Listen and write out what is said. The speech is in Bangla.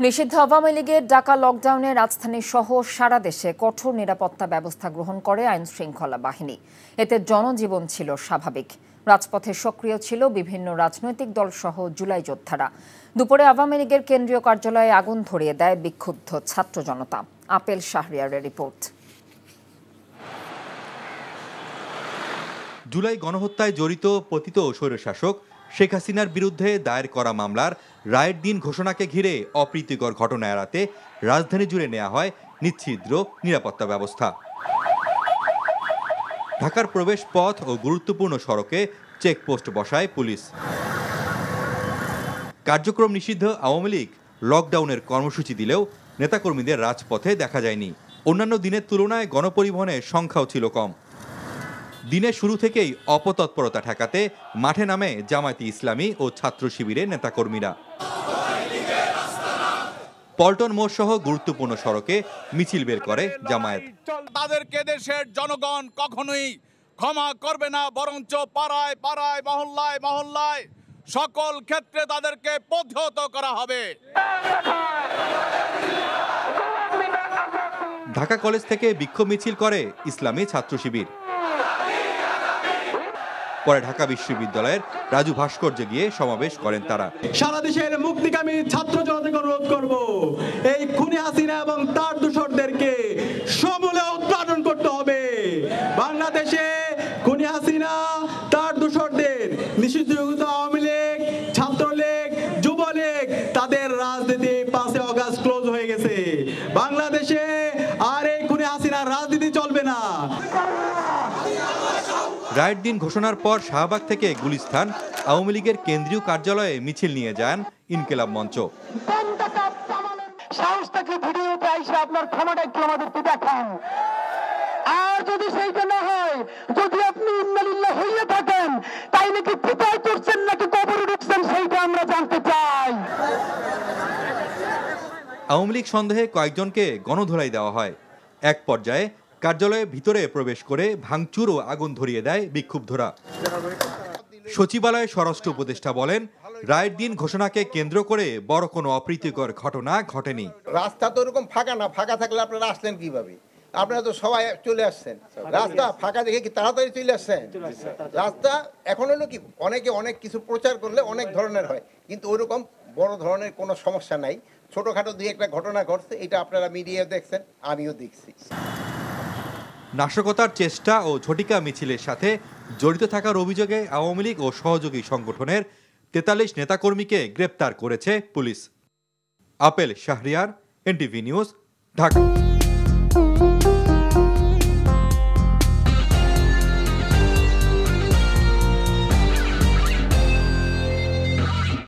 নিষিদ্ধ আওয়ামী লীগের ডাকা লকডাউনে রাজধানী সহ সারা দেশে কঠোর নিরাপত্তা ব্যবস্থা গ্রহণ করে আইন শৃঙ্খলা বাহিনী। এতে জনজীবন ছিল স্বাভাবিক। রাজপথে সক্রিয় ছিল বিভিন্ন রাজনৈতিক দল সহ জুলাই যোদ্ধারা। দুপুরে আওয়ামী লীগের কেন্দ্রীয় কার্যালয়ে আগুন ধরিয়ে দেয় বিক্ষুব্ধ ছাত্র জনতা। আপেল শাহরিয়ারের রিপোর্ট। জুলাই গণহত্যায় জড়িত পতিত স্বৈরশাসক শেখ হাসিনার বিরুদ্ধে দায়ের করা মামলার রায়ের দিন ঘোষণাকে ঘিরে অপ্রীতিকর ঘটনা এড়াতে রাজধানী জুড়ে নেওয়া হয় নিচ্ছিদ্র নিরাপত্তা ব্যবস্থা। ঢাকার প্রবেশ পথ ও গুরুত্বপূর্ণ সড়কে চেকপোস্ট বসায় পুলিশ। কার্যক্রম নিষিদ্ধ আওয়ামী লীগ লকডাউনের কর্মসূচি দিলেও নেতাকর্মীদের রাজপথে দেখা যায়নি। অন্যান্য দিনের তুলনায় গণপরিবহনের সংখ্যাও ছিল কম। দিনের শুরু থেকেই অপতৎপরতা ঠেকাতে মাঠে নামে জামায়াতে ইসলামী ও ছাত্র শিবিরের নেতাকর্মীরা। পল্টন মোড় সহ গুরুত্বপূর্ণ সড়কে মিছিল বের করে জামায়াত। তাদেরকে দেশের জনগণ কখনোই ক্ষমা করবে না, বরঞ্চ পাড়ায় পাড়ায় মহল্লায় মহল্লায় সকল ক্ষেত্রে তাদেরকে প্রতিহত করা হবে। ঢাকা কলেজ থেকে বিক্ষোভ মিছিল করে ইসলামী ছাত্র শিবির। পরে ঢাকা বিশ্ববিদ্যালয়ের রাজু ভাস্কর্যে গিয়ে সমাবেশ করেন তারা। সারা দেশের মুক্তিকামী ছাত্র জনতাকে অনুরোধ করব, এই খুনি হাসিনা এবং তার দূষরদেরকে সমূলে উৎপাদন করতে হবে। বাংলাদেশে খুনি হাসিনা তার দূষরদের নিষিদ্ধ আওয়ামী লীগ, ছাত্রলীগ, যুবলীগ তাদের রাজনীতি 5 আগস্ট ক্লোজ হয়ে গেছে। বাংলাদেশে আর এই খুনি হাসিনার রাজনীতি চলবে না। রায়ের দিন ঘোষণার পর শাহবাগ থেকে গুলিস্তান আওয়ামী লীগের কেন্দ্রীয় কার্যালয়ে মিছিল নিয়ে যান ইনকিলাব মঞ্চ। আপনার ক্ষমতা একটু আমাদেরকে দেখান। আর যদি সেইটা না হয়, যদি আপনি ইন্নালিল্লাহ হইয়া থাকেন, তাই নাকি পিতাই করছেন নাকি কবরে ঢুকছেন, সেইটা আমরা জানতে চাই। আওয়ামী লীগ সন্দেহে কয়েকজনকে গণধোলাই দেওয়া হয়। এক পর্যায়ে কার্যালয়ের ভিতরে প্রবেশ করে ভাঙচুর ও আগুন ধরিয়ে দেয় বিক্ষুব্ধরা। সচিবালয়ে স্বরাষ্ট্র উপদেষ্টা বলেন, রায়ের দিন ঘোষণাকে কেন্দ্র করে বড় কোনো অপ্রীতিকর ঘটনা ঘটেনি। রাস্তা তো এরকম ফাঁকা না, ফাঁকা থাকলে আপনারা আসলেন কিভাবে? আপনারা তো সবাই চলে আসছেন, রাস্তা ফাঁকা দেখে কি তাড়াতাড়ি চলে আসছেন? রাস্তা এখন হলো কি, অনেকে অনেক কিছু প্রচার করলে অনেক ধরনের হয়, কিন্তু ওইরকম বড় ধরনের কোনো সমস্যা নাই। ছোটখাটো দুই একটা ঘটনা ঘটছে, এটা আপনারা মিডিয়ায় দেখছেন, আমিও দেখছি। নাশকতার চেষ্টা ও ঝটিকা মিছিলের সাথে জড়িত থাকার অভিযোগে আওয়ামী লীগ ও সহযোগী সংগঠনের 43 নেতাকর্মীকে গ্রেপ্তার করেছে police. Apple Shahriar, NTV news, Dhaka.